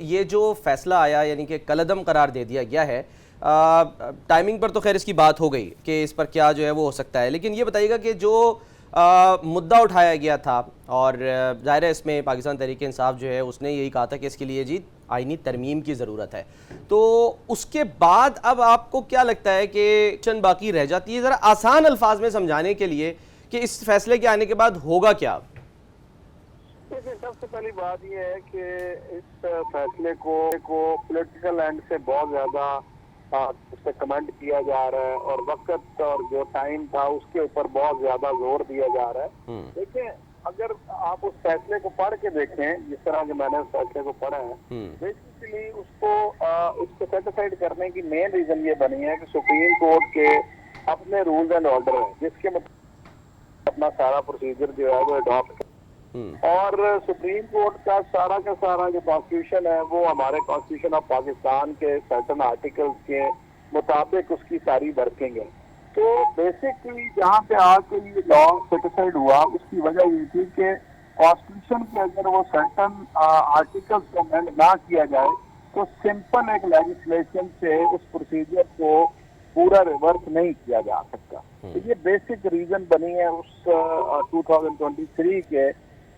یہ جو فیصلہ آیا یعنی کہ کالعدم قرار دے دیا گیا ہے، ٹائمنگ پر تو خیر اس کی بات ہو گئی کہ اس پر کیا جو ہے وہ ہو سکتا ہے، لیکن یہ بتائیے گا کہ جو مدعا اٹھایا گیا تھا اور ظاہر ہے اس میں پاکستان تحریک انصاف جو ہے اس نے یہی کہا تھا کہ اس کے لیے جی آئینی ترمیم کی ضرورت ہے، تو اس کے بعد اب آپ کو کیا لگتا ہے کہ چند باقی رہ جاتی ہے؟ ذرا آسان الفاظ میں سمجھانے کے لیے کہ اس فیصلے کے آنے کے بعد ہوگا کیا؟ دیکھیں، سب سے پہلی بات یہ ہے کہ اس فیصلے کو پولیٹیکل اینڈ سے بہت زیادہ اس سے کمنٹ کیا جا رہا ہے اور وقت اور جو ٹائم تھا اس کے اوپر بہت زیادہ زور دیا جا رہا ہے۔ دیکھیں، اگر آپ اس فیصلے کو پڑھ کے دیکھیں جس طرح کہ میں نے اس فیصلے کو پڑھا ہے، بیسیکلی اس کو سیٹیسفائڈ کرنے کی مین ریزن یہ بنی ہے کہ سپریم کورٹ کے اپنے رولز اینڈ آرڈر ہیں جس کے مطابق اپنا سارا پروسیجر جو ہے وہ اڈاپٹ اور سپریم کورٹ کا سارا جو کانسٹیٹیوشن ہے وہ ہمارے کانسٹیٹیوشن آف پاکستان کے سرٹن آرٹیکلز کے مطابق اس کی ساری ورکنگ ہے۔ تو بیسکلی جہاں پہ آج کے یہ لا سیٹیسفائڈ ہوا اس کی وجہ یہ تھی کہ کانسٹیٹیوشن کے اگر وہ سرٹن آرٹیکلز کو امینڈ نہ کیا جائے تو سمپل ایک لیجسلیشن سے اس پروسیجر کو پورا ریورس نہیں کیا جا سکتا۔ تو یہ بیسک ریزن بنی ہے اس 2023 کے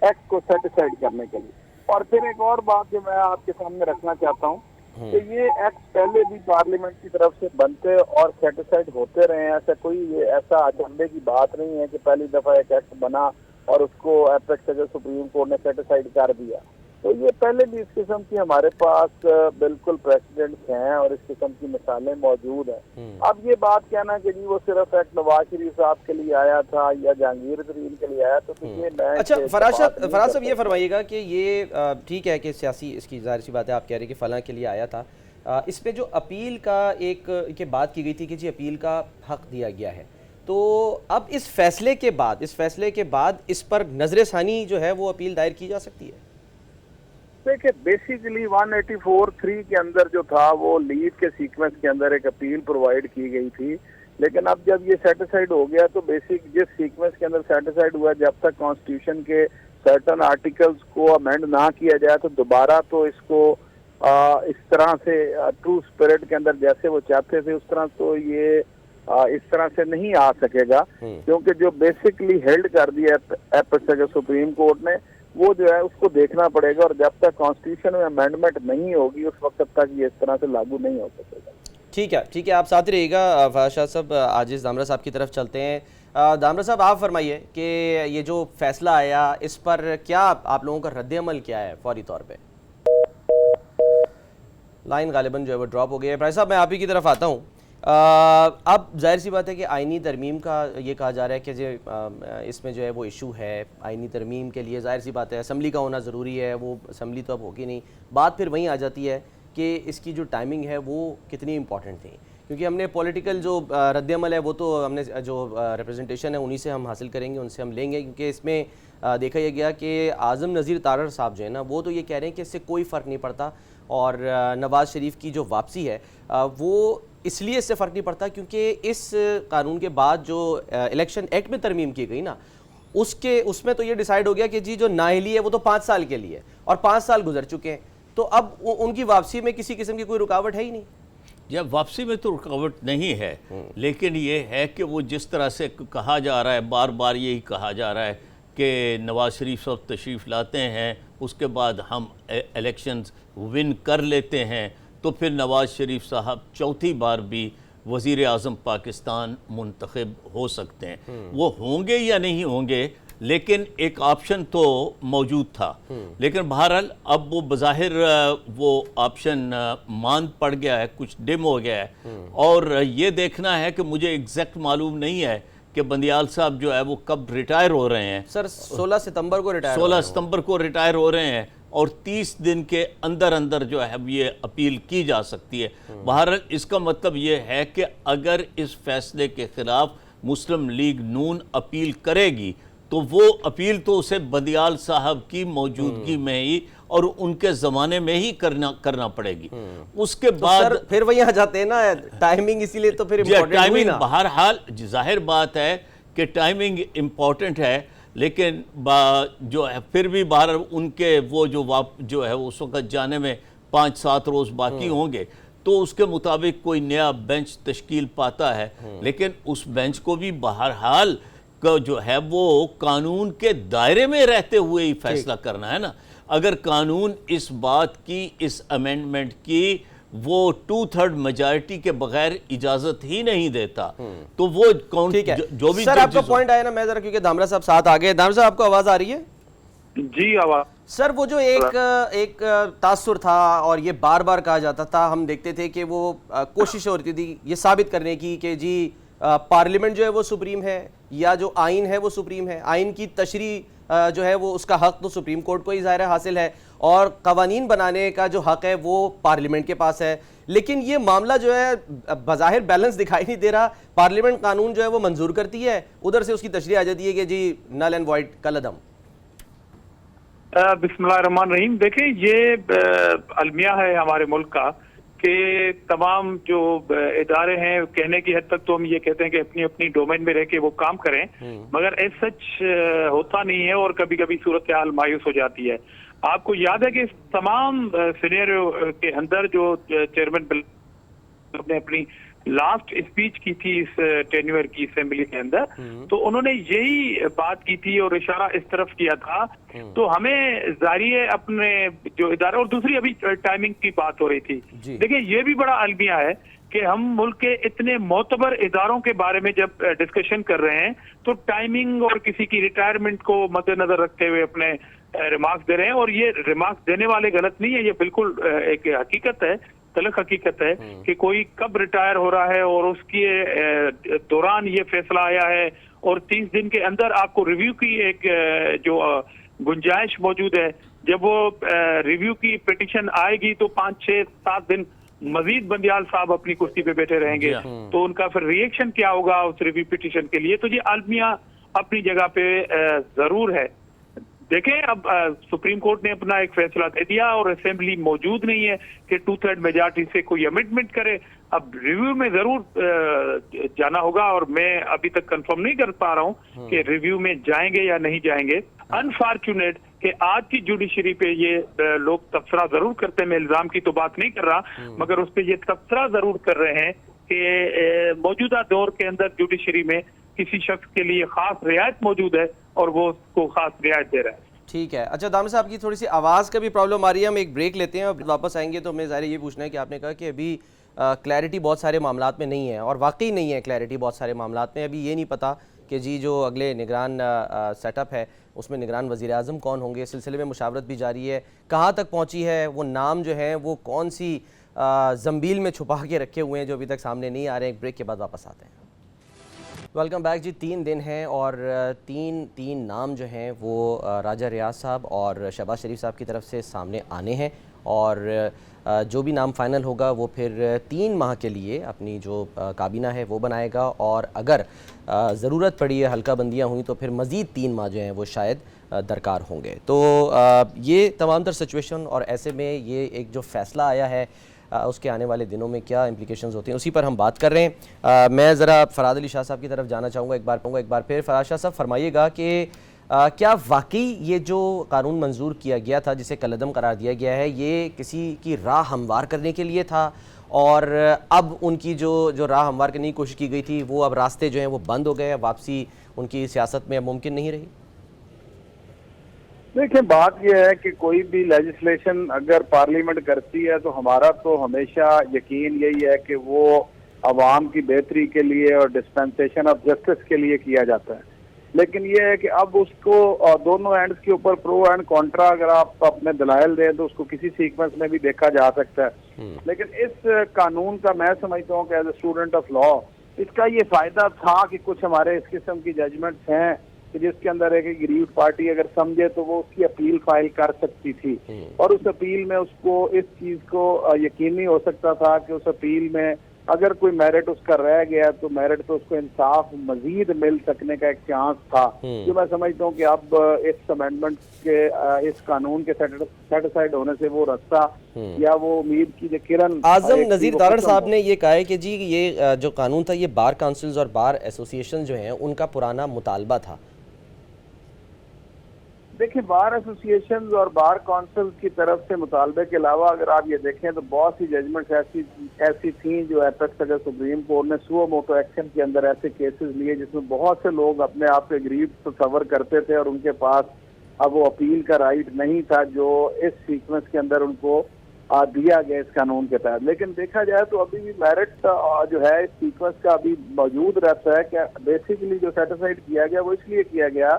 ایکٹ کو سیٹیسفائڈ کرنے کے لیے۔ اور پھر ایک اور بات جو میں آپ کے سامنے رکھنا چاہتا ہوں کہ یہ ایکٹ پہلے بھی پارلیمنٹ کی طرف سے بنتے اور سیٹیسفائڈ ہوتے رہے ہیں، ایسا کوئی ایسا اچنبے کی بات نہیں ہے کہ پہلی دفعہ ایک ایکٹ بنا اور اس کو ایپیکس سپریم کورٹ نے سیٹیسفائڈ کر دیا۔ تو یہ پہلے بھی اس قسم کی ہمارے پاس بالکل پریسیڈنٹس ہیں اور اس قسم کی مثالیں موجود ہیں۔ اب یہ بات کہنا کہ جی وہ صرف ایک نواز شریف صاحب کے لیے آیا تھا یا جہانگیر ترین کے لیے آیا تو یہ میں اچھا فراز صاحب یہ فرمائیے گا کہ یہ ٹھیک ہے کہ سیاسی اس کی ظاہر سی بات ہے آپ کہہ رہے ہیں کہ فلاں کے لیے آیا تھا، اس پہ جو اپیل کا ایک بات کی گئی تھی کہ جی اپیل کا حق دیا گیا ہے، تو اب اس فیصلے کے بعد اس پر نظر ثانی جو ہے وہ اپیل دائر کی جا سکتی ہے؟ دیکھیں، بیسیکلی 184(3) کے اندر جو تھا وہ لیو کے سیکوینس کے اندر ایک اپیل پرووائڈ کی گئی تھی، لیکن اب جب یہ سیٹیسفائڈ ہو گیا تو بیسک جس سیکوینس کے اندر سیٹیسفائڈ ہوا جب تک کانسٹیٹیوشن کے سرٹن آرٹیکلز کو امینڈ نہ کیا جائے تو دوبارہ تو اس کو اس طرح سے ٹرو اسپرٹ کے اندر جیسے وہ چاہتے تھے اس طرح تو یہ اس طرح سے نہیں آ سکے گا، کیونکہ جو بیسکلی ہیلڈ کر دیا ایپیکس سپریم کورٹ نے وہ جو ہے اس کو دیکھنا پڑے گا اور جب تک کانسٹیٹیوشن میں امینڈمنٹ نہیں ہوگی اس وقت تک یہ اس طرح سے لاگو نہیں ہو سکے گا۔ ٹھیک ہے آپ ساتھ رہیے گا۔ فراز شاہ صاحب عاجز دامرا صاحب کی طرف چلتے ہیں۔ دامرا صاحب آپ فرمائیے کہ یہ جو فیصلہ آیا اس پر کیا آپ لوگوں کا رد عمل کیا ہے فوری طور پہ؟ لائن غالباً جو ہے وہ ڈراپ ہو گئی ہے۔ فراز صاحب میں آپ ہی کی طرف آتا ہوں۔ اب ظاہر سی بات ہے کہ آئینی ترمیم کا یہ کہا جا رہا ہے کہ اس میں جو ہے وہ ایشو ہے، آئینی ترمیم کے لیے ظاہر سی بات ہے اسمبلی کا ہونا ضروری ہے، وہ اسمبلی تو اب ہوگی نہیں، بات پھر وہیں آ جاتی ہے کہ اس کی جو ٹائمنگ ہے وہ کتنی امپورٹنٹ تھی، کیونکہ ہم نے پولیٹیکل جو رد عمل ہے وہ تو ہم نے جو ریپرزنٹیشن ہے انہی سے ہم حاصل کریں گے، ان سے ہم لیں گے، کیونکہ اس میں دیکھا یہ گیا کہ اعظم نذیر تارڑ صاحب جو ہے نا وہ تو یہ کہہ رہے ہیں کہ اس سے کوئی فرق نہیں پڑتا، اور نواز شریف کی جو واپسی ہے وہ اس لیے اس سے فرق نہیں پڑتا کیونکہ اس قانون کے بعد جو الیکشن ایکٹ میں ترمیم کی گئی نا اس میں تو یہ ڈیسائیڈ ہو گیا کہ جی جو نااہلی ہے وہ تو 5 سال کے لیے اور 5 سال گزر چکے ہیں، تو اب ان کی واپسی میں کسی قسم کی کوئی رکاوٹ ہے ہی نہیں۔ یا واپسی میں تو رکاوٹ نہیں ہے، لیکن یہ ہے کہ وہ جس طرح سے کہا جا رہا ہے، بار بار یہی کہا جا رہا ہے کہ نواز شریف صاحب تشریف لاتے ہیں اس کے بعد ہم الیکشنز ون کر لیتے ہیں تو پھر نواز شریف صاحب چوتھی بار بھی وزیر اعظم پاکستان منتخب ہو سکتے ہیں۔ وہ ہوں گے یا نہیں ہوں گے لیکن ایک آپشن تو موجود تھا، لیکن بہرحال اب وہ بظاہر وہ آپشن ماند پڑ گیا ہے، کچھ ڈم ہو گیا ہے، اور یہ دیکھنا ہے کہ مجھے ایگزیکٹ معلوم نہیں ہے کہ بندیال صاحب جو ہے وہ کب ریٹائر ہو رہے ہیں۔ سر 16 ستمبر کو ریٹائر 16 ستمبر کو ریٹائر ہو رہے ہیں اور 30 دن کے اندر جو ہے یہ اپیل کی جا سکتی ہے۔ بہرحال اس کا مطلب یہ ہے کہ اگر اس فیصلے کے خلاف مسلم لیگ نون اپیل کرے گی تو وہ اپیل تو اسے بندیال صاحب کی موجودگی میں ہی اور ان کے زمانے میں ہی کرنا پڑے گی۔ اس کے بعد پھر وہی آ جاتے ہیں نا ٹائمنگ، اسی لیے تو پھر امپورٹنٹ ہوئی نا۔ بہرحال ظاہر بات ہے کہ ٹائمنگ امپورٹنٹ ہے، لیکن جو ہے پھر بھی باہر ان کے وہ جو ہے اس وقت جانے میں 5-7 روز باقی ہوں گے، تو اس کے مطابق کوئی نیا بینچ تشکیل پاتا ہے، لیکن اس بینچ کو بھی بہرحال جو ہے وہ قانون کے دائرے میں رہتے ہوئے ہی فیصلہ کرنا ہے نا۔ اگر قانون اس بات کی، اس امینڈمنٹ کی وہ 2/3 میجارٹی کے بغیر اجازت ہی نہیں دیتا تو وہ کون جو بھی سر آپ کا پوائنٹ آیا نا، میں ذرا کیونکہ دامرا صاحب ساتھ آگئے، دامرا صاحب آپ کو آواز آ رہی ہے؟ جی آواز سر وہ جو ایک تاثر تھا اور یہ بار بار کہا جاتا تھا، ہم دیکھتے تھے کہ وہ کوشش ہوتی تھی یہ ثابت کرنے کی کہ جی پارلیمنٹ جو ہے وہ سپریم ہے یا جو آئین ہے وہ سپریم ہے، آئین کی تشریح جو ہے وہ اس کا حق تو سپریم کورٹ کو ہی ظاہر حاصل ہے اور قوانین بنانے کا جو حق ہے وہ پارلیمنٹ کے پاس ہے، لیکن یہ معاملہ جو ہے بظاہر بیلنس دکھائی نہیں دے رہا۔ پارلیمنٹ قانون جو ہے وہ منظور کرتی ہے، ادھر سے اس کی تشریح آ جاتی ہے کہ جی نل اینڈ وائڈ کل عدم۔ بسم اللہ الرحمن الرحیم۔ دیکھیں یہ المیہ ہے ہمارے ملک کا کہ تمام جو ادارے ہیں کہنے کی حد تک تو ہم یہ کہتے ہیں کہ اپنی اپنی ڈومین میں رہ کے وہ کام کریں، مگر ایس سچ ہوتا نہیں ہے اور کبھی کبھی صورتحال مایوس ہو جاتی ہے۔ آپ کو یاد ہے کہ اس تمام سینیریو کے اندر جو چیئرمین نے اپنی لاسٹ اسپیچ کی تھی اس ٹینیور کی اسمبلی کے اندر، تو انہوں نے یہی بات کی تھی اور اشارہ اس طرف کیا تھا، تو ہمیں ظاہر ہے اپنے جو ادارے، اور دوسری ابھی ٹائمنگ کی بات ہو رہی تھی، دیکھیں یہ بھی بڑا المیہ ہے کہ ہم ملک کے اتنے معتبر اداروں کے بارے میں جب ڈسکشن کر رہے ہیں تو ٹائمنگ اور کسی کی ریٹائرمنٹ کو مد نظر رکھتے ہوئے اپنے ریمارکس دے رہے ہیں، اور یہ ریمارکس دینے والے غلط نہیں ہے، یہ بالکل ایک حقیقت ہے، تلخ حقیقت ہے کہ کوئی کب ریٹائر ہو رہا ہے اور اس کے دوران یہ فیصلہ آیا ہے، اور 30 دن کے اندر آپ کو ریویو کی ایک جو گنجائش موجود ہے، جب وہ ریویو کی پیٹیشن آئے گی تو 5-6-7 دن مزید بندیال صاحب اپنی کرسی پہ بیٹھے رہیں گے، تو ان کا پھر ری ایکشن کیا ہوگا اس ریویو پیٹیشن کے لیے۔ تو یہ المیہ اپنی جگہ پہ ضرور ہے۔ دیکھیں اب سپریم کورٹ نے اپنا ایک فیصلہ دے دیا اور اسمبلی موجود نہیں ہے کہ 2/3 میجارٹی سے کوئی امینڈمنٹ کرے، اب ریویو میں ضرور جانا ہوگا، اور میں ابھی تک کنفرم نہیں کر پا رہا ہوں کہ ریویو میں جائیں گے یا نہیں جائیں گے۔ انفارچونیٹ کہ آج کی جوڈیشری پہ یہ لوگ تبصرہ ضرور کرتے ہیں، میں الزام کی تو بات نہیں کر رہا، مگر اس پہ یہ تبصرہ ضرور کر رہے ہیں کہ موجودہ دور کے اندر جوڈیشری میں کسی شخص کے لیے خاص رعایت موجود ہے اور وہ اس کو خاص رعایت دے رہا ہے۔ ٹھیک ہے، اچھا دامر صاحب کی تھوڑی سی آواز کا بھی پرابلم آ رہی ہے، ہم ایک بریک لیتے ہیں اور واپس آئیں گے تو ہمیں ظاہر یہ پوچھنا ہے کہ آپ نے کہا کہ ابھی کلیئرٹی بہت سارے معاملات میں نہیں ہے، اور واقعی نہیں ہے کلیئرٹی بہت سارے معاملات میں، ابھی یہ نہیں پتہ کہ جی جو اگلے نگران سیٹ اپ ہے اس میں نگران وزیر اعظم کون ہوں گے، اس سلسلے میں مشاورت بھی جاری ہے، کہاں تک پہنچی ہے، وہ نام جو ہیں وہ کون سی زنبیل میں چھپا کے رکھے ہوئے ہیں جو ابھی تک سامنے نہیں آ رہے ہیں۔ ایک بریک کے بعد واپس آتے ہیں۔ ویلکم بیک جی۔ 3 دن ہیں اور تین نام جو ہیں وہ راجہ ریاض صاحب اور شہباز شریف صاحب کی طرف سے سامنے آنے ہیں، اور جو بھی نام فائنل ہوگا وہ پھر 3 ماہ کے لیے اپنی جو کابینہ ہے وہ بنائے گا، اور اگر ضرورت پڑی ہے، حلقہ بندیاں ہوئیں تو پھر مزید 3 ماہ جو ہیں وہ شاید درکار ہوں گے۔ تو یہ تمام تر سچویشن، اور ایسے میں یہ ایک جو فیصلہ آیا ہے اس کے آنے والے دنوں میں کیا امپلیکیشنز ہوتی ہیں اسی پر ہم بات کر رہے ہیں۔ میں ذرا فراد علی شاہ صاحب کی طرف جانا چاہوں گا ایک بار پھر۔ فراد شاہ صاحب فرمائیے گا کہ کیا واقعی یہ جو قانون منظور کیا گیا تھا جسے کالعدم قرار دیا گیا ہے، یہ کسی کی راہ ہموار کرنے کے لیے تھا، اور اب ان کی جو راہ ہموار کرنے کی کوشش کی گئی تھی وہ اب راستے جو ہیں وہ بند ہو گئے، واپسی ان کی سیاست میں اب ممکن نہیں رہی؟ دیکھیں بات یہ ہے کہ کوئی بھی لیجسلیشن اگر پارلیمنٹ کرتی ہے تو ہمارا تو ہمیشہ یقین یہی ہے کہ وہ عوام کی بہتری کے لیے اور ڈسپینسیشن آف جسٹس کے لیے کیا جاتا ہے، لیکن یہ ہے کہ اب اس کو دونوں اینڈز کے اوپر پرو اینڈ کانٹرا اگر آپ اپنے دلائل دیں تو اس کو کسی سیکوینس میں بھی دیکھا جا سکتا ہے، لیکن اس قانون کا میں سمجھتا ہوں کہ as a student of law اس کا یہ فائدہ تھا کہ کچھ ہمارے اس قسم کی ججمنٹس ہیں کہ جس کے اندر ہے کہ گریوڈ پارٹی اگر سمجھے تو وہ اس کی اپیل فائل کر سکتی تھی، اور اس اپیل میں اس کو اس چیز کو یقینی ہو سکتا تھا کہ اس اپیل میں اگر کوئی میرٹ اس کا رہ گیا تو میرٹ تو اس کو انصاف مزید مل سکنے کا ایک چانس تھا، جو میں سمجھتا ہوں کہ اب اس امینڈمنٹ کے اس قانون کے سیٹسفائیڈ ہونے سے وہ رستہ یا وہ امید کی جو کرن اعظم نذیر تارڑ صاحب نے یہ کہا ہے کہ جی یہ جو قانون تھا یہ بار کونسلز اور بار ایسوسی ایشن جو ہیں ان کا پرانا مطالبہ تھا۔ دیکھیں بار ایسوسیشنز اور بار کونسل کی طرف سے مطالبے کے علاوہ اگر آپ یہ دیکھیں تو بہت سی ججمنٹس ایسی تھیں جو ایپیکس اگر سپریم کورٹ نے سو موٹو ایکشن کے اندر ایسے کیسز لیے جس میں بہت سے لوگ اپنے آپ کے گریف تصور کرتے تھے اور ان کے پاس اب وہ اپیل کا رائٹ نہیں تھا جو اس سیکوینس کے اندر ان کو دیا گیا اس قانون کے تحت. لیکن دیکھا جائے تو ابھی بھی میرٹ جو ہے اس سیکوینس کا ابھی موجود رہتا ہے کہ بیسیکلی جو سیٹیسفائڈ کیا گیا وہ اس لیے کیا گیا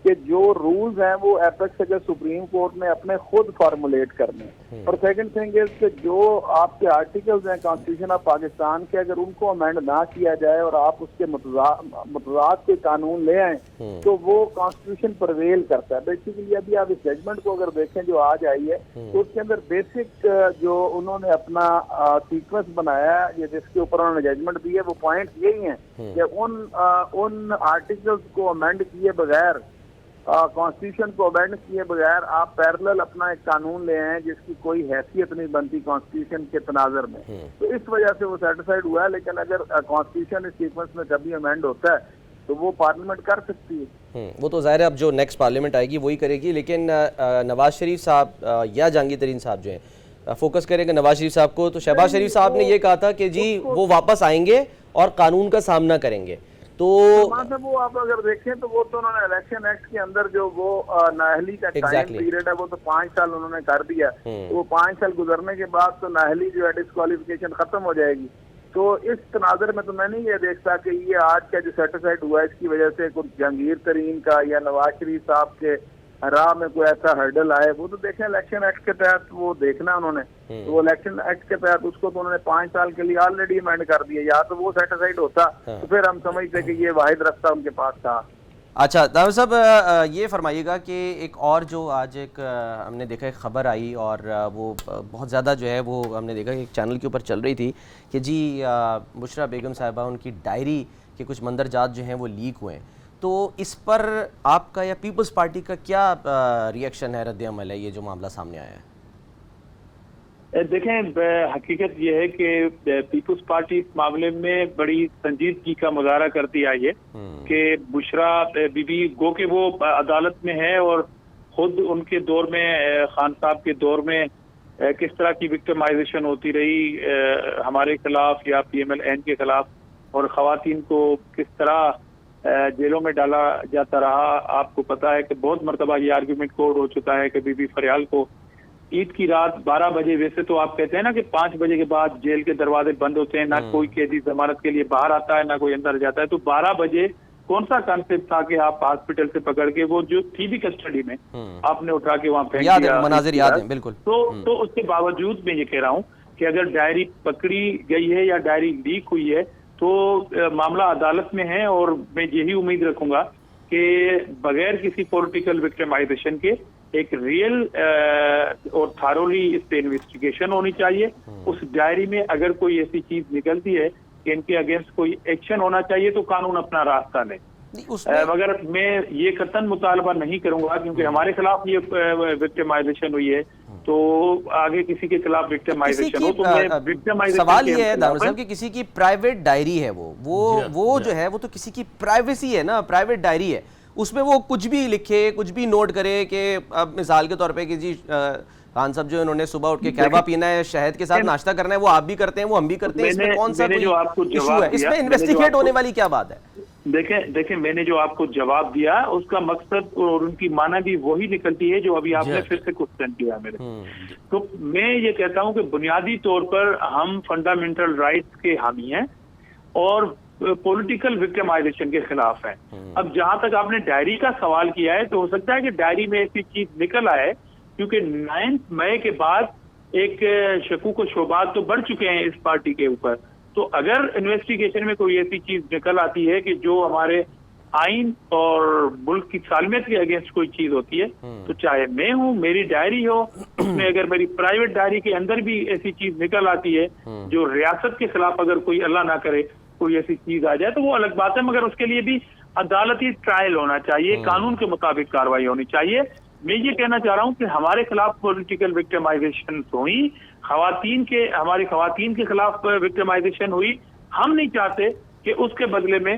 کہ جو رولز ہیں وہ ایپیکس اگر سپریم کورٹ نے اپنے خود فارمولیٹ کرنے. اور سیکنڈ تھنگ از کہ جو آپ کے آرٹیکلز ہیں کانسٹیٹیوشن آف پاکستان کے اگر ان کو امینڈ نہ کیا جائے اور آپ اس کے متضاد کے قانون لے آئیں تو وہ کانسٹیٹیوشن پرویل کرتا ہے. بیسیکلی ابھی آپ اس ججمنٹ کو اگر دیکھیں جو آج آئی ہے تو اس کے اندر بیسک جو انہوں نے اپنا سیکوینس بنایا ہے جس کے اوپر انہوں نے ججمنٹ دی ہے وہ پوائنٹ یہی ہیں کہ ان آرٹیکلز کو امینڈ کیے بغیر کانسٹیٹیوشن کو امینڈ کیے بغیر آپ پیرلل اپنا ایک قانون لے آئے جس کی کوئی حیثیت نہیں بنتی کانسٹیٹیوشن کے تناظر میں. تو اس وجہ سے وہ سیٹیسفائڈ ہوا ہے. لیکن اگر کانسٹیٹیوشن اس سیکوینس میں کبھی امینڈ ہوتا ہے تو وہ پارلیمنٹ کر سکتی ہے. وہ تو ظاہر ہے اب جو نیکسٹ پارلیمنٹ آئے گی وہی کرے گی. لیکن نواز شریف صاحب یا جہانگیر ترین صاحب جو ہیں فوکس کریں گے نواز شریف صاحب کو, تو شہباز شریف صاحب نے یہ کہا تھا کہ جی وہ واپس آئیں گے اور قانون کا سامنا کریں گے. تو وہ آپ اگر دیکھیں تو وہ تو انہوں نے الیکشن ایکٹ کے اندر جو وہ نااہلی کا ٹائم پیریڈ ہے وہ تو 5 سال انہوں نے کر دیا. وہ 5 سال گزرنے کے بعد تو نااہلی جو ہے ڈسکوالیفیکیشن ختم ہو جائے گی. تو اس تناظر میں تو میں نہیں یہ دیکھتا کہ یہ آج کا جو سیٹیسفائڈ ہوا ہے اس کی وجہ سے کوئی جہانگیر ترین کا یا نواز شریف صاحب کے راہ میں کوئی ایسا ہرڈل آئے. وہ تو دیکھیں الیکشن ایکٹ کے تحت وہ دیکھنا انہوں نے, تو وہ الیکشن ایکٹ کے تحت اس کو تو انہوں نے 5 سال کے لیے آلریڈی امینڈ کر دیا. یا تو وہ سیٹیسفائڈ ہوتا تو پھر ہم سمجھتے کہ یہ واحد رستہ ان کے پاس تھا. اچھا داور صاحب یہ فرمائیے گا کہ ایک اور جو آج ایک ہم نے دیکھا ایک خبر آئی اور وہ بہت زیادہ جو ہے وہ ہم نے دیکھا کہ ایک چینل کے اوپر چل رہی تھی کہ جی بشرا بیگم صاحبہ ان کی ڈائری کے کچھ مندرجات جو ہیں وہ لیک ہوئے ہیں. تو اس پر آپ کا یا پیپلز پارٹی کا کیا ری ایکشن ہے, رد عمل ہے یہ جو معاملہ سامنے آیا ہے؟ دیکھیں حقیقت یہ ہے کہ پیپلز پارٹی اس معاملے میں بڑی سنجیدگی کا مظاہرہ کرتی آئی ہے کہ بشرا بی بی گو کہ وہ عدالت میں ہے اور خود ان کے دور میں خان صاحب کے دور میں کس طرح کی وکٹمائزیشن ہوتی رہی ہمارے خلاف یا پی ایم ایل این کے خلاف, اور خواتین کو کس طرح جیلوں میں ڈالا جاتا رہا. آپ کو پتا ہے کہ بہت مرتبہ یہ آرگیومنٹ کوڈ ہو چکا ہے کہ بی بی فریال کو عید کی رات 12 بجے, ویسے تو آپ کہتے ہیں نا کہ 5 بجے کے بعد جیل کے دروازے بند ہوتے ہیں, نہ کوئی قیدی ضمانت کے لیے باہر آتا ہے نہ کوئی اندر جاتا ہے, تو 12 بجے کون سا کانسیپٹ تھا کہ آپ ہاسپٹل سے پکڑ کے وہ جو تھی بھی کسٹڈی میں آپ نے اٹھا کے وہاں پھینک دیا, مناظر یاد ہیں بالکل. تو اس کے باوجود میں یہ کہہ رہا ہوں کہ اگر ڈائری پکڑی گئی ہے یا ڈائری لیک ہوئی ہے تو معاملہ عدالت میں ہے, اور میں یہی امید رکھوں گا کہ بغیر کسی پولیٹیکل وکٹمائزیشن کے ایک ریئل اور تھارولی اس پہ انویسٹیگیشن ہونی چاہیے. اس ڈائری میں اگر کوئی ایسی چیز نکلتی ہے کہ ان کے اگینسٹ کوئی ایکشن ہونا چاہیے تو قانون اپنا راستہ لے. مگر میں یہ قطعاً مطالبہ نہیں کروں گا کیونکہ ہمارے خلاف یہ وکٹمائزیشن ہوئی ہے تو آگے کسی کے خلاف وکٹمائزیشن ہو تو میں سوال یہ ہے داور صاحب کہ کسی کی پرائیویٹ ڈائری ہے وہ جو ہے وہ تو کسی کی پرائیویسی ہے نا, پرائیویٹ ڈائری ہے, اس میں وہ کچھ بھی لکھے کچھ بھی نوٹ کرے کہ اب مثال کے طور پہ کہ جی خان صاحب جو انہوں نے صبح اٹھ کے قہوہ پینا ہے شہد کے ساتھ ناشتہ کرنا ہے وہ آپ بھی کرتے ہیں وہ ہم بھی کرتے ہیں, اس میں کون سا کوئی ایشو ہے؟ اس میں انویسٹیگیٹ ہونے والی کیا بات ہے؟ دیکھیں میں نے جو آپ کو جواب دیا اس کا مقصد اور ان کی معنی بھی وہی نکلتی ہے جو ابھی آپ نے پھر سے کوسچن کیا میرے. تو میں یہ کہتا ہوں کہ بنیادی طور پر ہم فنڈامنٹل رائٹس کے حامی ہیں اور پولیٹیکل وکٹمائزیشن کے خلاف ہیں. اب جہاں تک آپ نے ڈائری کا سوال کیا ہے تو ہو سکتا ہے کہ ڈائری میں ایسی چیز نکل آئے کیونکہ 9 مئی کے بعد ایک شکوک و شبہات تو بڑھ چکے ہیں اس پارٹی کے اوپر. تو اگر انویسٹیگیشن میں کوئی ایسی چیز نکل آتی ہے کہ جو ہمارے آئین اور ملک کی سالمیت کے اگینسٹ کوئی چیز ہوتی ہے تو چاہے میں ہوں میری ڈائری ہو اس میں اگر میری پرائیویٹ ڈائری کے اندر بھی ایسی چیز نکل آتی ہے جو ریاست کے خلاف اگر کوئی اللہ نہ کرے کوئی ایسی چیز آ جائے تو وہ الگ بات ہے, مگر اس کے لیے بھی عدالتی ٹرائل ہونا چاہیے, قانون کے مطابق کاروائی ہونی چاہیے. میں یہ کہنا چاہ رہا ہوں کہ ہمارے خلاف پولیٹیکل وکٹمائزیشن ہوئی, ہماری خواتین کے خلاف وکٹمائزیشن ہوئی, ہم نہیں چاہتے کہ اس کے بدلے میں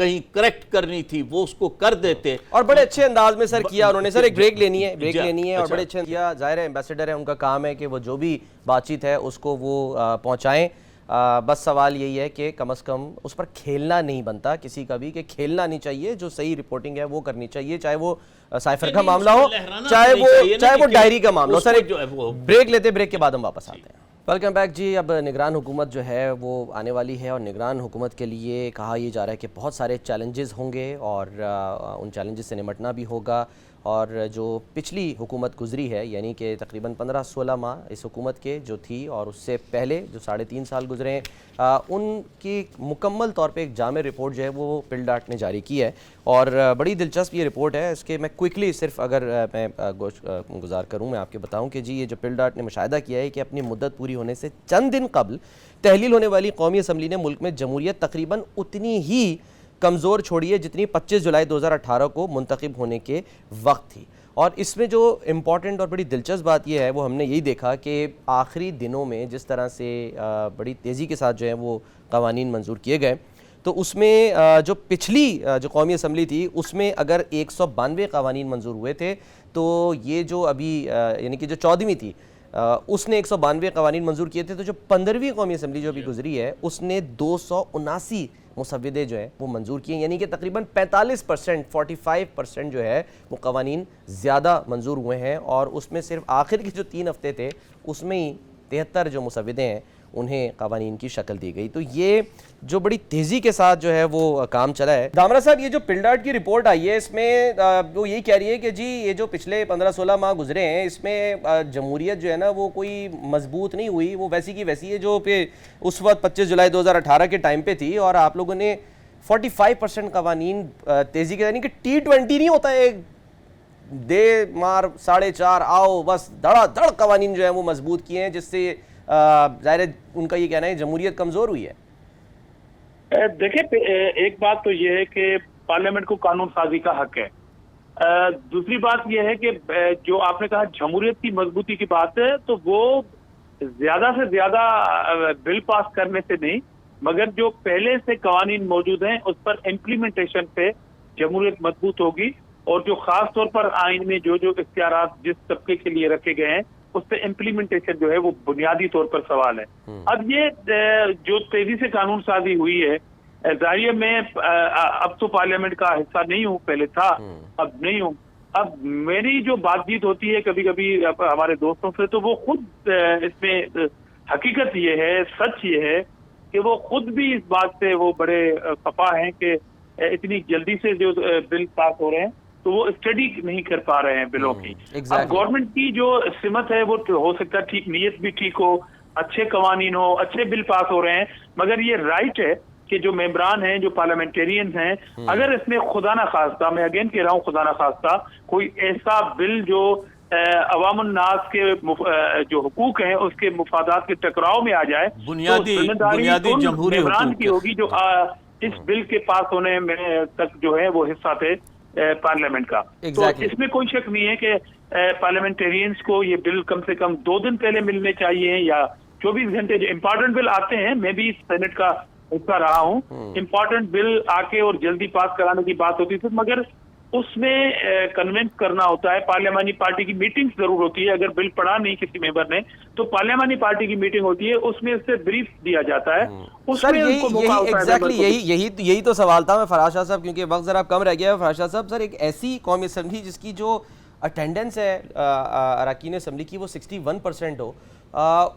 کہیں کریکٹ کرنی تھی وہ اس کو کر دیتے، اور بڑے اچھے انداز میں سر کیا انہوں نے. سر ایک بریک لینی ہے اور اچھا. بڑے اچھے کیا. ظاہر ہے ایمبیسڈر ہے، ان کا کام ہے کہ وہ جو بھی بات چیت ہے اس کو وہ پہنچائیں. بس سوال یہی ہے کہ کم از کم اس پر کھیلنا نہیں بنتا کسی کا بھی، کہ کھیلنا نہیں چاہیے. جو صحیح رپورٹنگ ہے وہ کرنی چاہیے، چاہے وہ سائفر کا معاملہ ہو، چاہے وہ ڈائری کا معاملہ ہو. سر ایک بریک لیتے، بریک کے بعد ہم واپس آتے ہیں. ویلکم بیک جی. اب نگران حکومت جو ہے وہ آنے والی ہے، اور نگران حکومت کے لیے کہا یہ جا رہا ہے کہ بہت سارے چیلنجز ہوں گے، اور ان چیلنجز سے نمٹنا بھی ہوگا. اور جو پچھلی حکومت گزری ہے، یعنی کہ تقریباً 15-16 ماہ اس حکومت کے جو تھی، اور اس سے پہلے جو 3.5 سال گزرے ہیں، ان کی مکمل طور پہ ایک جامع رپورٹ جو ہے وہ پل ڈاٹ نے جاری کی ہے. اور بڑی دلچسپ یہ رپورٹ ہے. اس کے میں کوئکلی صرف اگر میں گزار کروں، میں آپ کے بتاؤں کہ جی یہ جو پل ڈاٹ نے مشاہدہ کیا ہے کہ اپنی مدت پوری ہونے سے چند دن قبل تحلیل ہونے والی قومی اسمبلی نے ملک میں جمہوریت تقریباً اتنی ہی کمزور چھوڑی ہے جتنی 25 جولائی 2018 کو منتخب ہونے کے وقت تھی. اور اس میں جو امپورٹنٹ اور بڑی دلچسپ بات یہ ہے وہ ہم نے یہی دیکھا کہ آخری دنوں میں جس طرح سے بڑی تیزی کے ساتھ جو ہے وہ قوانین منظور کیے گئے، تو اس میں جو پچھلی جو قومی اسمبلی تھی اس میں اگر 192 قوانین منظور ہوئے تھے، تو یہ جو ابھی یعنی کہ جو 14ویں تھی اس نے 192 قوانین منظور کیے تھے. تو جو 15ویں قومی اسمبلی جو ابھی گزری ہے اس نے 279 مسودے جو ہیں وہ منظور کیے، یعنی کہ تقریباً 45%، 45% جو ہے وہ قوانین زیادہ منظور ہوئے ہیں. اور اس میں صرف آخر کے جو 3 ہفتے تھے اس میں ہی 73 جو مسودے ہیں انہیں قوانین کی شکل دی گئی. تو یہ جو بڑی تیزی کے ساتھ جو ہے وہ کام چلا ہے. دامرا صاحب، یہ جو پل ڈاٹ کی رپورٹ آئی ہے اس میں وہ یہی کہہ رہی ہے کہ جی یہ جو پچھلے 15-16 ماہ گزرے ہیں اس میں جمہوریت جو ہے نا وہ کوئی مضبوط نہیں ہوئی، وہ ویسی کی ویسی ہے جو پہ اس وقت 25 جولائی 2018 کے ٹائم پہ تھی. اور آپ لوگوں نے 45% قوانین تیزی کے، یعنی کہ T20 نہیں ہوتا ہے دے مار 4.5 آؤ بس دھڑا دھڑ قوانین جو ہیں وہ مضبوط کیے ہیں، جس سے ظاہر ان کا یہ کہنا ہے جمہوریت کمزور ہوئی ہے. دیکھیں، ایک بات تو یہ ہے کہ پارلیمنٹ کو قانون سازی کا حق ہے. دوسری بات یہ ہے کہ جو آپ نے کہا جمہوریت کی مضبوطی کی بات ہے، تو وہ زیادہ سے زیادہ بل پاس کرنے سے نہیں، مگر جو پہلے سے قوانین موجود ہیں اس پر امپلیمنٹیشن پہ جمہوریت مضبوط ہوگی. اور جو خاص طور پر آئین میں جو اختیارات جس طبقے کے لیے رکھے گئے ہیں اس پہ امپلیمنٹیشن جو ہے وہ بنیادی طور پر سوال ہے. اب یہ جو تیزی سے قانون سازی ہوئی ہے، ظاہر میں اب تو پارلیمنٹ کا حصہ نہیں ہوں، پہلے تھا اب نہیں ہوں. اب میری جو بات چیت ہوتی ہے کبھی کبھی ہمارے دوستوں سے، تو وہ خود اس میں حقیقت یہ ہے، سچ یہ ہے کہ وہ خود بھی اس بات سے وہ بڑے خفا ہیں کہ اتنی جلدی سے جو بل پاس ہو رہے ہیں تو وہ اسٹڈی نہیں کر پا رہے ہیں بلوں کی. اب گورنمنٹ کی جو سمت ہے وہ ہو سکتا ہے ٹھیک، نیت بھی ٹھیک ہو، اچھے قوانین ہو، اچھے بل پاس ہو رہے ہیں، مگر یہ رائٹ ہے کہ جو ممبران ہیں، جو پارلیمنٹیرینز ہیں، اگر اس میں خدا نہ خواستہ، میں اگین کہہ رہا ہوں خدا نہ خواستہ، کوئی ایسا بل جو عوام الناس کے جو حقوق ہیں اس کے مفادات کے ٹکراؤ میں آ جائے، بنیادی جمہوری ممبران کی ہوگی جو اس بل کے پاس ہونے میں تک جو ہے وہ حصہ تھے پارلیمنٹ کا. تو اس میں کوئی شک نہیں ہے کہ پارلیمنٹیرینز کو یہ بل کم سے کم 2 دن پہلے ملنے چاہیے، یا 24 گھنٹے. جو امپورٹنٹ بل آتے ہیں، میں بھی سینٹ کا حصہ رہا ہوں، امپورٹنٹ بل آ کے اور جلدی پاس کرانے کی بات ہوتی تھی، مگر اس میں کنونس کرنا ہوتا ہے. پارلیمانی پارٹی کی میٹنگ ضرور ہوتی ہے، اگر بل پڑھا نہیں کسی ممبر نے تو پارلیمانی پارٹی کی میٹنگ ہوتی ہے، اس میں اس سے بریف دیا جاتا ہے. سر یہی تو سوال تھا میں فراز شاہ صاحب، کیونکہ وقت ذرا کم رہ گیا ہے. فراز شاہ صاحب، سر ایک ایسی قومی اسمبلی جس کی جو اٹینڈنس ہے اراکین اسمبلی کی وہ 61% ہو،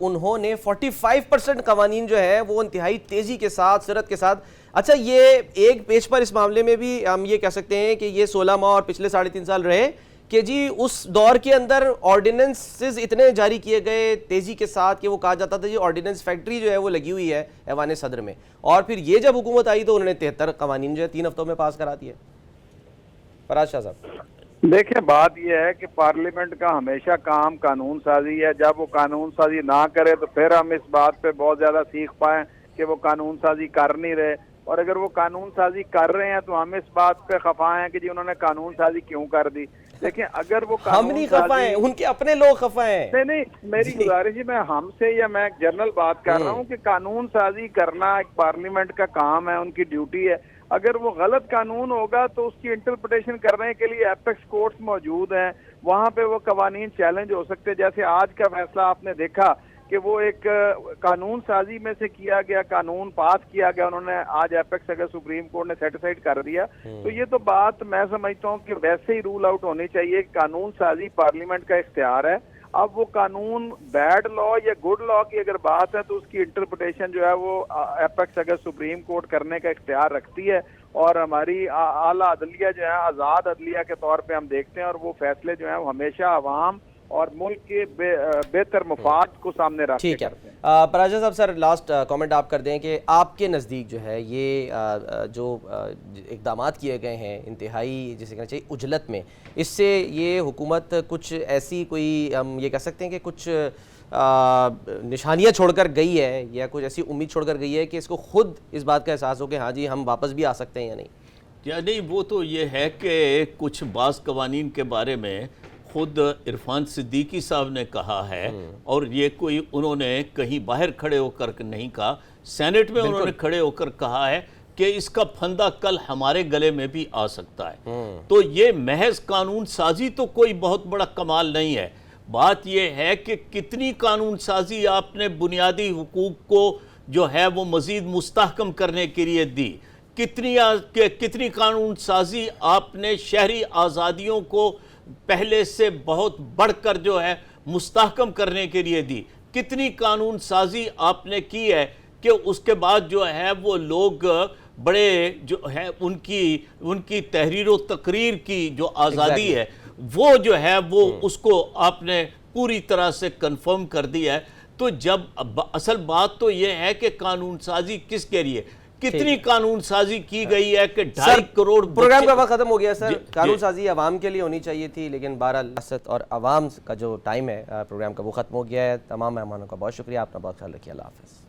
انہوں نے 45% قوانین جو ہے وہ انتہائی تیزی کے ساتھ، سرعت کے ساتھ. اچھا، یہ ایک پیج پر اس معاملے میں بھی ہم یہ کہہ سکتے ہیں کہ یہ 16 ماہ اور پچھلے 3.5 سال رہے کہ جی اس دور کے اندر آرڈیننسز اتنے جاری کیے گئے تیزی کے ساتھ کہ وہ کہا جاتا تھا جی آرڈیننس فیکٹری جو ہے وہ لگی ہوئی ہے ایوان صدر میں. اور پھر یہ جب حکومت آئی تو انہوں نے 73 قوانین جو ہے 3 ہفتوں میں پاس کرا دیے. فراز شاہ صاحب، دیکھیں بات یہ ہے کہ پارلیمنٹ کا ہمیشہ کام قانون سازی ہے. جب وہ قانون سازی نہ کرے تو پھر ہم اس بات پہ بہت زیادہ سیکھ پائیں کہ وہ قانون سازی کر نہیں رہے، اور اگر وہ قانون سازی کر رہے ہیں تو ہم اس بات پہ خفا ہیں کہ جی انہوں نے قانون سازی کیوں کر دی. دیکھیں اگر وہ ہم نہیں خفا ہیں، ان کے اپنے لوگ خفا ہیں. نہیں، میری گزارش ہے، میں ہم سے یا میں جنرل بات کر رہا ہوں کہ قانون سازی کرنا ایک پارلیمنٹ کا کام ہے، ان کی ڈیوٹی ہے. اگر وہ غلط قانون ہوگا تو اس کی انٹرپریٹیشن کرنے کے لیے ایپیکس کورٹس موجود ہیں، وہاں پہ وہ قوانین چیلنج ہو سکتے ہیں. جیسے آج کا فیصلہ آپ نے دیکھا کہ وہ ایک قانون سازی میں سے کیا گیا، قانون پاس کیا گیا، انہوں نے آج ایپیکس اگر سپریم کورٹ نے سیٹیسفائڈ کر دیا تو یہ تو بات میں سمجھتا ہوں کہ ویسے ہی رول آؤٹ ہونی چاہیے. قانون سازی پارلیمنٹ کا اختیار ہے. اب وہ قانون بیڈ لا یا گڈ لا کی اگر بات ہے تو اس کی انٹرپریٹیشن جو ہے وہ ایپیکس اگر سپریم کورٹ کرنے کا اختیار رکھتی ہے، اور ہماری اعلیٰ عدلیہ جو ہے آزاد عدلیہ کے طور پہ ہم دیکھتے ہیں، اور وہ فیصلے جو ہیں وہ ہمیشہ عوام اور ملک کے بہتر مفاد کو سامنے رکھ کے ٹھیک ہے. کرتے ہیں. پراجا صاحب سر لاسٹ کامنٹ آپ کر دیں کہ آپ کے نزدیک جو ہے یہ جو اقدامات کیے گئے ہیں انتہائی جسے کہنا چاہیے اجلت میں، اس سے یہ حکومت کچھ ایسی کوئی ہم یہ کہہ سکتے ہیں کہ کچھ نشانیاں چھوڑ کر گئی ہے یا کچھ ایسی امید چھوڑ کر گئی ہے کہ اس کو خود اس بات کا احساس ہو کہ ہاں جی ہم واپس بھی آ سکتے ہیں یا نہیں؟ یا نہیں، وہ تو یہ ہے کہ کچھ بعض قوانین کے بارے میں خود عرفان صدیقی صاحب نے کہا ہے، اور یہ کوئی انہوں نے کہیں باہر کھڑے ہو کر نہیں کہا، سینٹ میں انہوں نے کھڑے ہو کر کہا ہے کہ اس کا پھندا کل ہمارے گلے میں بھی آ سکتا ہے. تو یہ محض قانون سازی تو کوئی بہت بڑا کمال نہیں ہے. بات یہ ہے کہ کتنی قانون سازی آپ نے بنیادی حقوق کو جو ہے وہ مزید مستحکم کرنے کے لیے دی، کتنی قانون سازی آپ نے شہری آزادیوں کو پہلے سے بہت بڑھ کر جو ہے مستحکم کرنے کے لیے دی، کتنی قانون سازی آپ نے کی ہے کہ اس کے بعد جو ہے وہ لوگ بڑے جو ہے ان کی تحریر و تقریر کی جو آزادی ہے وہ جو ہے وہ اس کو آپ نے پوری طرح سے کنفرم کر دیا ہے. تو جب اصل بات تو یہ ہے کہ قانون سازی کس کے لیے، کتنی قانون سازی کی گئی ہے کہ 2.5 کروڑ پروگرام کا وقت ختم ہو گیا سر. قانون سازی عوام کے لیے ہونی چاہیے تھی، لیکن بہرحال ریاست اور عوام کا جو ٹائم ہے پروگرام کا وہ ختم ہو گیا ہے. تمام مہمانوں کا بہت شکریہ، اپنا بہت خیال رکھیے. اللہ حافظ.